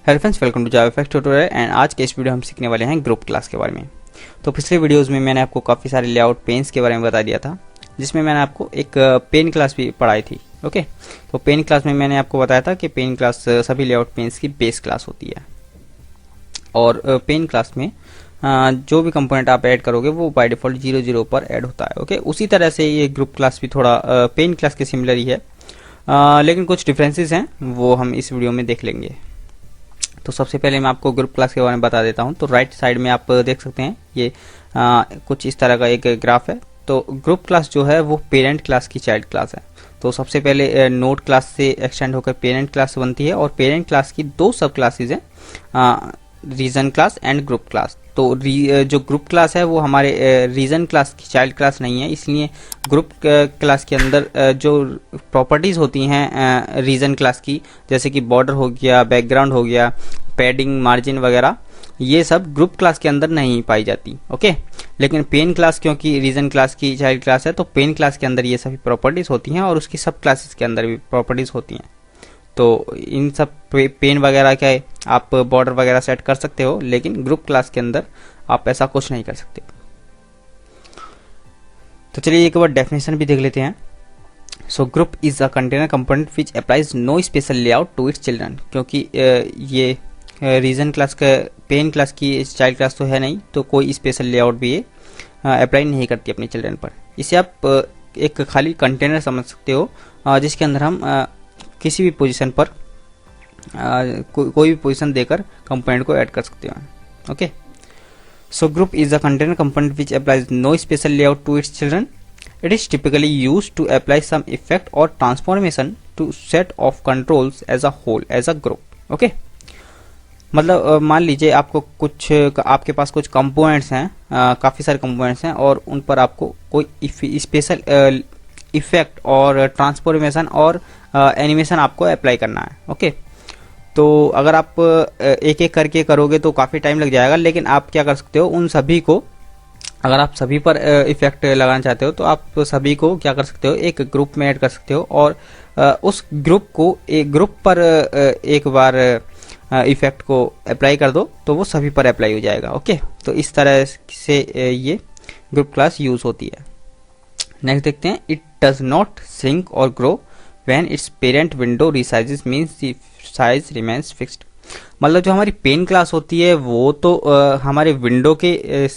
Hello friends, welcome to Javafacts tutorial. And आज के इस वीडियो हम सीखने वाले हैं ग्रुप क्लास के बारे में। तो पिछले वीडियोस में मैंने आपको काफ़ी सारे लेआउट पेन्स के बारे में बता दिया था, जिसमें मैंने आपको एक पेन क्लास भी पढ़ाई थी। ओके, तो पेन क्लास में मैंने आपको बताया था कि पेन क्लास सभी लेआउट पेन्स की बेस क्लास होती है, और पेन क्लास में जो भी कंपोनेंट आप ऐड करोगे वो बाय डिफॉल्ट 0 पर ऐड होता है। ओके, उसी तरह से ये ग्रुप क्लास भी थोड़ा पेन क्लास के सिमिलर ही है, लेकिन कुछ डिफरेंसेस हैं, वो हम इस वीडियो में देख लेंगे। तो सबसे पहले मैं आपको ग्रुप क्लास के बारे में बता देता हूं। तो राइट साइड में आप देख सकते हैं ये कुछ इस तरह का एक ग्राफ है। तो ग्रुप क्लास जो है वो पेरेंट क्लास की चाइल्ड क्लास है। तो सबसे पहले नोड क्लास से एक्सटेंड होकर पेरेंट क्लास बनती है, और पेरेंट क्लास की दो सब क्लासेज हैं, region class and group class. तो जो ग्रुप क्लास है वो हमारे रीजन क्लास की चाइल्ड क्लास नहीं है, इसलिए ग्रुप क्लास के अंदर जो प्रॉपर्टीज होती हैं रीजन क्लास की, जैसे कि बॉर्डर हो गया, बैकग्राउंड हो गया, पैडिंग, मार्जिन वगैरह, ये सब ग्रुप क्लास के अंदर नहीं पाई जाती। ओके, लेकिन पेन क्लास क्योंकि रीजन क्लास की चाइल्ड क्लास है, तो पेन क्लास के अंदर ये सभी प्रॉपर्टीज होती हैं, और उसकी सब क्लासेस के अंदर भी प्रॉपर्टीज होती हैं। तो इन सब पेन वगैरह के आप बॉर्डर वगैरह सेट कर सकते हो, लेकिन ग्रुप क्लास के अंदर आप ऐसा कुछ नहीं कर सकते। तो चलिए एक बार डेफिनेशन भी देख लेते हैं। So group is a container component which applies no special layout to its children. क्योंकि ये रीजन क्लास का पेन क्लास की चाइल्ड क्लास तो है नहीं, तो कोई स्पेशल लेआउट भी ये अप्लाई नहीं करती अपने चिल्ड्रन पर। इसे आप एक खाली कंटेनर समझ सकते हो, जिसके अंदर हम किसी भी पोजीशन पर कोई भी पोजीशन देकर कंपोनेंट को ऐड कर सकते हैं। Okay, so group is a container component which applies no special layout to its children. It is typically used to apply some effect or transformation to set of controls as a whole as a group. Okay? मतलब मान लीजिए आपके पास कुछ components हैं, काफ़ी सारे components हैं, और उन पर आपको कोई स्पेशल इफेक्ट और ट्रांसफॉर्मेशन और एनिमेशन आपको अप्लाई करना है। ओके, तो अगर आप एक एक करके करोगे तो काफ़ी टाइम लग जाएगा, लेकिन आप क्या कर सकते हो, उन सभी को, अगर आप सभी पर इफेक्ट लगाना चाहते हो तो आप सभी को क्या कर सकते हो, एक ग्रुप में ऐड कर सकते हो, और उस ग्रुप को एक ग्रुप पर एक बार इफेक्ट को अप्लाई कर दो तो वो सभी पर अप्लाई हो जाएगा। ओके, तो इस तरह से ये ग्रुप क्लास यूज होती है। नेक्स्ट देखते हैं, इट डज नॉट श्रिंक और grow when its parent window resizes means the size remains fixed. मतलब जो हमारी पेन क्लास होती है वो तो हमारे विंडो के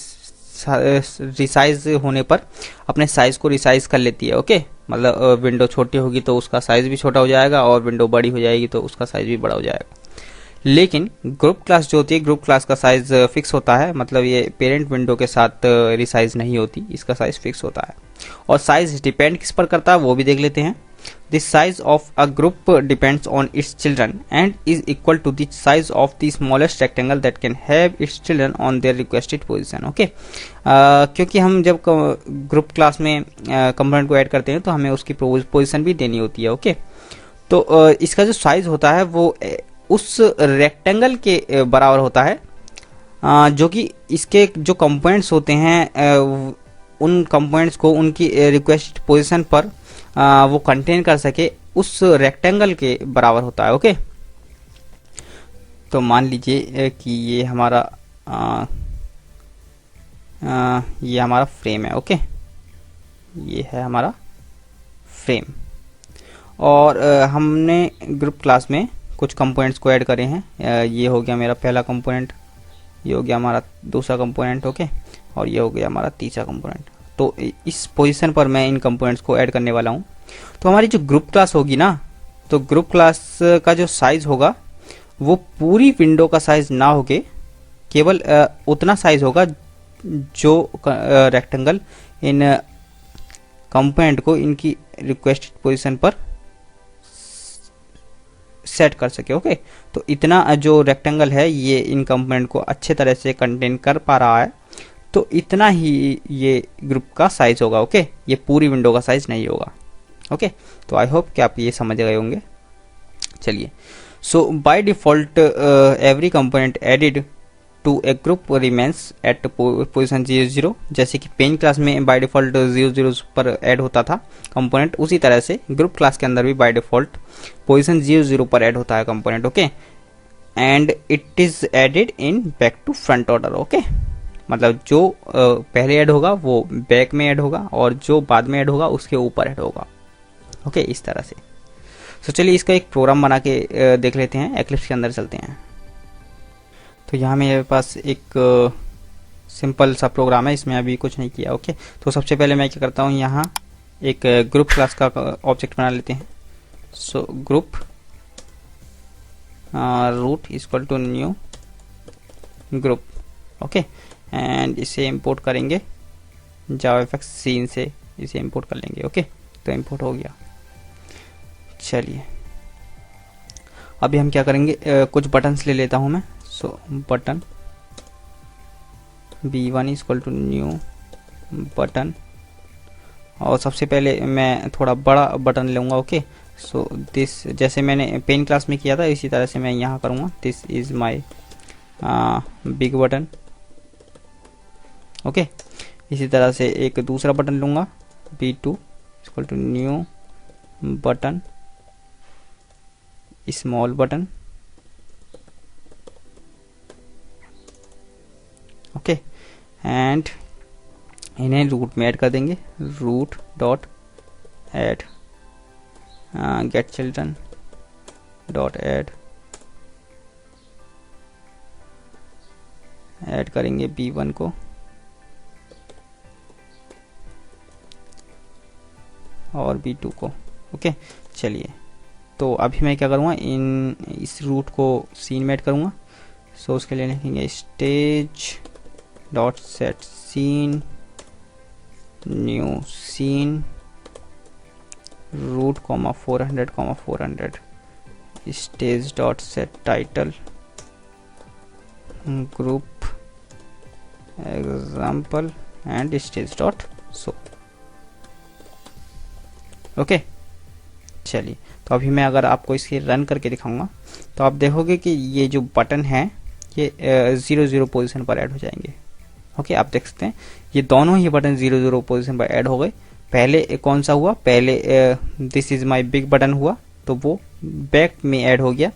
रिसाइज होने पर अपने साइज को रिसाइज कर लेती है। ओके, मतलब विंडो छोटी होगी तो उसका साइज भी छोटा हो जाएगा, और विंडो बड़ी हो जाएगी तो उसका साइज भी बड़ा हो जाएगा। लेकिन ग्रुप क्लास जो होती है, ग्रुप क्लास का साइज फिक्स होता है, मतलब ये पेरेंट विंडो के साथ रिसाइज नहीं होती, इसका साइज फिक्स होता है। और साइज डिपेंड किस पर करता है वो भी देख लेते हैं। The size of a group depends on its children and is equal to the size of the smallest rectangle that can have its children on their requested position. Okay, क्योंकि हम जब ग्रुप क्लास में component को add करते हैं तो हमें उसकी पोजीशन भी देनी होती है। ओके, तो इसका जो साइज होता है वो उस रेक्टेंगल के बराबर होता है, जो कि इसके जो कंपोनेंट्स होते हैं उन कंपोनेंट्स को उनकी रिक्वेस्ट पोजीशन पर वो कंटेन कर सके, उस रेक्टेंगल के बराबर होता है। ओके, तो मान लीजिए कि ये हमारा फ्रेम है। ओके, ये है हमारा फ्रेम, और हमने ग्रुप क्लास में कुछ कंपोनेंट्स को ऐड करे हैं। ये हो गया मेरा पहला कंपोनेंट, ये हो गया हमारा दूसरा कंपोनेंट। ओके, और ये हो गया हमारा तीसरा कंपोनेंट। तो इस पोजीशन पर मैं इन कंपोनेंट्स को ऐड करने वाला हूँ। तो हमारी जो ग्रुप क्लास होगी ना, तो ग्रुप क्लास का जो साइज होगा वो पूरी विंडो का साइज ना होके केवल उतना साइज होगा जो रेक्टेंगल इन कंपोनेंट को इनकी रिक्वेस्टेड पोजीशन पर सेट कर सके। ओके, तो इतना जो रेक्टेंगल है ये इन कंपोनेंट को अच्छे तरह से कंटेन कर पा रहा है, तो इतना ही ये ग्रुप का साइज होगा। ओके, ये पूरी विंडो का साइज नहीं होगा। ओके, तो आई होप कि आप ये समझ गए होंगे। चलिए, so by default every component added to a group remains at position 0 जैसे कि पेन क्लास में बाय डिफॉल्ट 0 पर ऐड होता था कंपोनेंट, उसी तरह से ग्रुप क्लास के अंदर भी बाय डिफॉल्ट पोजीशन 0 पर ऐड होता है component. Okay, and it is added in back to front order. Okay, मतलब जो पहले ऐड होगा वो बैक में ऐड होगा और जो बाद में ऐड होगा उसके ऊपर ऐड होगा। ओके, इस तरह से। तो चलिए इसका एक प्रोग्राम बना के देख लेते हैं। एक्लिप्स के अंदर चलते हैं। तो यहाँ मेरे पास एक सिंपल सा प्रोग्राम है, इसमें अभी कुछ नहीं किया। ओके, तो सबसे पहले मैं क्या करता हूँ, यहाँ एक ग्रुप क्लास का ऑब्जेक्ट बना लेते हैं। So group root equal to new group. Okay, and इसे इंपोर्ट करेंगे जावाफेक्स सीन से, इसे इंपोर्ट कर लेंगे। ओके, तो इंपोर्ट हो गया। चलिए अभी हम क्या करेंगे, कुछ बटन्स ले लेता हूँ मैं। So button b1 equal to new button, और सबसे पहले मैं थोड़ा बड़ा बटन लूँगा। ओके, सो दिस, जैसे मैंने पेन क्लास में किया था इसी तरह से मैं यहाँ करूँगा। This is my big button. Okay, इसी तरह से एक दूसरा बटन लूँगा, b2 equal to new button small button. Okay, and इन्हें रूट में ऐड कर देंगे। Root dot add get children dot add करेंगे b1 को और b2 को। ओके, चलिए तो अभी मैं क्या करूँगा, इस रूट को सीन में ऐड करूँगा। सो उसके लिए लिखेंगे stage dot set scene new scene root comma 400 stage dot set title group example and stage dot show. Okay, चलिए तो अभी मैं अगर आपको इसके रन करके दिखाऊंगा तो आप देखोगे कि ये जो बटन है ये 0 पोजीशन पर ऐड हो जाएंगे। ओके, आप देख सकते हैं ये दोनों ही बटन 0 पोजीशन पर ऐड हो गए। पहले कौन सा हुआ, पहले this is my big button हुआ तो वो बैक में ऐड हो गया,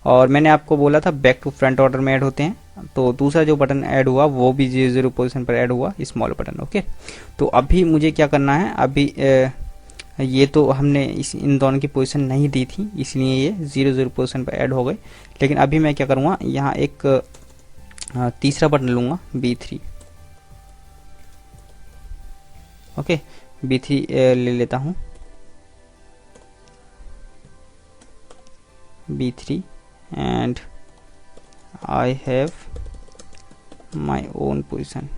और मैंने आपको बोला था बैक टू फ्रंट ऑर्डर में ऐड होते हैं। तो दूसरा जो बटन ऐड हुआ वो भी 0 पोजीशन पर ऐड हुआ, स्मॉल बटन। ओके, तो अभी मुझे क्या करना है, अभी ये तो हमने इन दोनों की पोजीशन नहीं दी थी इसलिए ये 0 पोजीशन पर ऐड हो गए। लेकिन अभी मैं क्या करूँगा, यहाँ एक तीसरा बटन लूँगा b3। ओके, b3 ले लेता हूँ, b3 and I have my own position.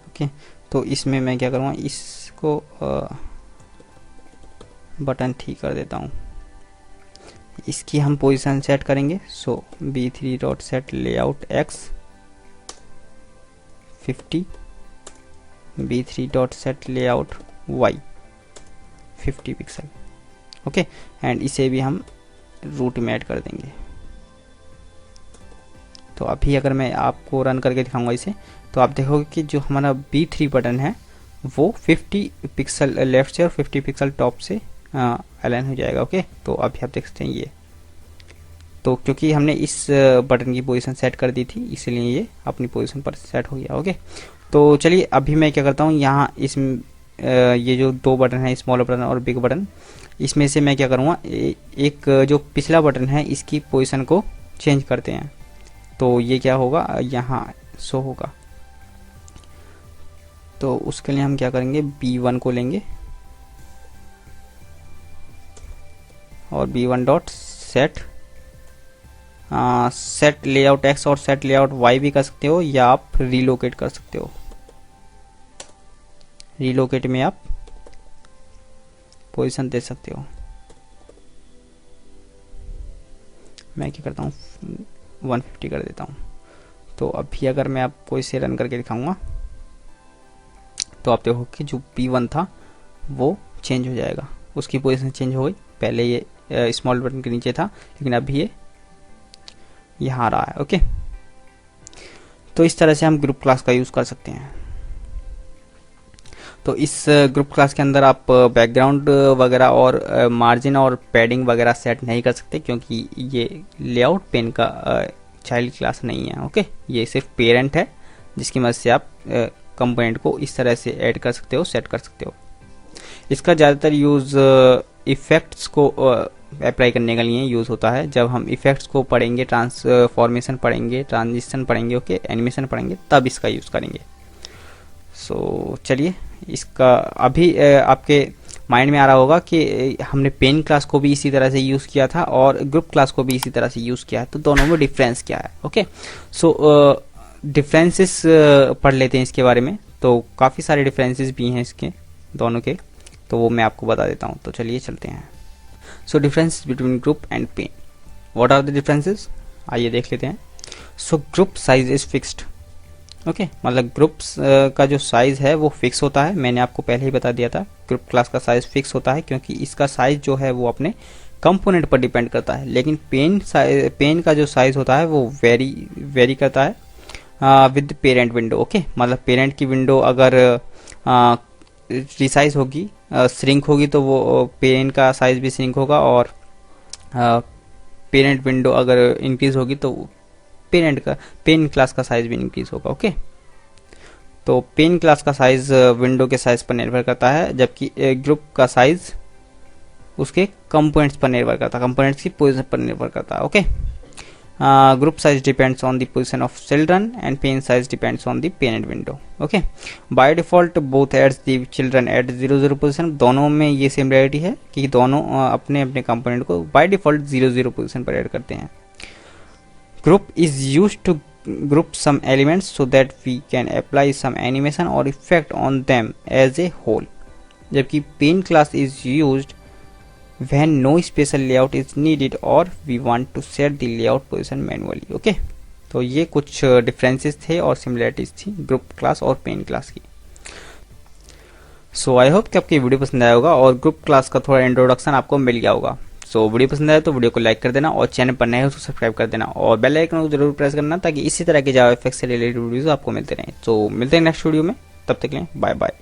Okay, तो इसमें मैं क्या करूँगा, इसको बटन ठीक कर देता हूँ। इसकी हम पोजीशन सेट करेंगे। सो b3 dot set layout x 50, b3 dot set layout y 50 pixel. Okay, and इसे भी हम रूट में ऐड कर देंगे। तो अभी अगर मैं आपको रन करके दिखाऊंगा इसे तो आप देखोगे कि जो हमारा b3 बटन है वो 50 पिक्सल लेफ्ट से और 50 पिक्सल टॉप से अलाइन हो जाएगा। ओके, तो अभी आप देख सकते हैं ये, तो क्योंकि हमने इस बटन की पोजीशन सेट कर दी थी इसलिए ये अपनी पोजीशन पर सेट हो गया। ओके, तो चलिए अभी मैं क्या करता हूँ, यहाँ इस ये जो दो बटन है स्मॉल बटन और बिग बटन, इसमें से मैं क्या करूँगा, एक जो पिछला बटन है इसकी पोजीशन को चेंज करते हैं। तो ये क्या होगा, यहाँ शो होगा। तो उसके लिए हम क्या करेंगे, b1 को लेंगे और b1 dot set set layout x और सेट लेआउट y भी कर सकते हो, या आप रीलोकेट कर सकते हो। रीलोकेट में आप पोजीशन दे सकते हो। मैं क्या करता हूँ 150 कर देता हूँ। तो अभी अगर मैं आपको इसे रन करके दिखाऊंगा तो आप देखो कि जो p1 था वो चेंज हो जाएगा, उसकी पोजीशन चेंज हो गई। पहले ये स्मॉल बटन के नीचे था लेकिन अभी ये यहाँ आ रहा है। ओके, तो इस तरह से हम ग्रुप क्लास का यूज़ कर सकते हैं। तो इस ग्रुप क्लास के अंदर आप बैकग्राउंड वगैरह और मार्जिन और पैडिंग वगैरह सेट नहीं कर सकते, क्योंकि ये लेआउट पेन का चाइल्ड क्लास नहीं है। ओके, ये सिर्फ पेरेंट है जिसकी मदद से आप कंपोनेंट को इस तरह से ऐड कर सकते हो, सेट कर सकते हो। इसका ज़्यादातर यूज़ इफ़ेक्ट्स को अप्लाई करने के लिए यूज़ होता है। जब हम इफ़ेक्ट्स को पढ़ेंगे, ट्रांसफॉर्मेशन पढ़ेंगे, ट्रांजिशन पढ़ेंगे, ओके, एनिमेशन पढ़ेंगे, तब इसका यूज़ करेंगे। सो चलिए, इसका अभी आपके माइंड में आ रहा होगा कि हमने पेन क्लास को भी इसी तरह से यूज़ किया था और ग्रुप क्लास को भी इसी तरह से यूज़ किया है, तो दोनों में डिफरेंस क्या है। ओके, सो डिफरेंसेस पढ़ लेते हैं इसके बारे में। तो काफ़ी सारे डिफरेंसेस भी हैं इसके दोनों के, तो वो मैं आपको बता देता हूँ। तो चलिए चलते हैं। So difference between group and pane, what are the differences, आइए देख लेते हैं। So group size is fixed. Okay, मतलब ग्रुप्स का जो साइज़ है वो फिक्स होता है। मैंने आपको पहले ही बता दिया था ग्रुप क्लास का साइज़ फिक्स होता है, क्योंकि इसका साइज़ जो है वो अपने कंपोनेंट पर डिपेंड करता है। लेकिन पेन का जो साइज़ होता है वो वेरी करता है विद पेरेंट विंडो। ओके, मतलब पेरेंट की विंडो अगर रिसाइज होगी, श्रिंक होगी, तो वो पेन का साइज़ भी श्रिंक होगा, और पेरेंट विंडो अगर इंक्रीज होगी तो पेन क्लास का साइज भी इंक्रीज होगा। ओके, तो पेन क्लास का साइज विंडो के साइज पर निर्भर करता है, जबकि ग्रुप का साइज उसके कंपोनेंट्स पर निर्भर करता है, कंपोनेंट्स की पोजीशन पर निर्भर करता है। Okay, group size depends on the position of children and pane size depends on the parent window. Okay, by default both adds the children at 0 position. दोनों में ये सिमिलरिटी है कि दोनों अपने अपने कंपोनेंट को बाय डिफॉल्ट 0 पोजीशन पर ऐड करते हैं। Group is used to group some elements so that we can apply some animation or effect on them as a whole, जबकि pane class is used when no special layout is needed or we want to set the layout position manually. Okay, तो ये कुछ differences थे और similarities थी group class और pen class की। सो I hope कि आपकी वीडियो पसंद आया होगा और ग्रुप क्लास का थोड़ा इंट्रोडक्शन आपको मिल गया होगा। सो वीडियो पसंद आए तो वीडियो को लाइक कर देना और चैनल पर नए हो तो सब्सक्राइब कर देना और बेल आइकन को जरूर प्रेस करना, ताकि इसी तरह के जावा एफएक्स से रिलेटेड वीडियोस आपको मिलते रहें। तो मिलते हैं नेक्स्ट वीडियो में, तब तक के लिए बाय बाय।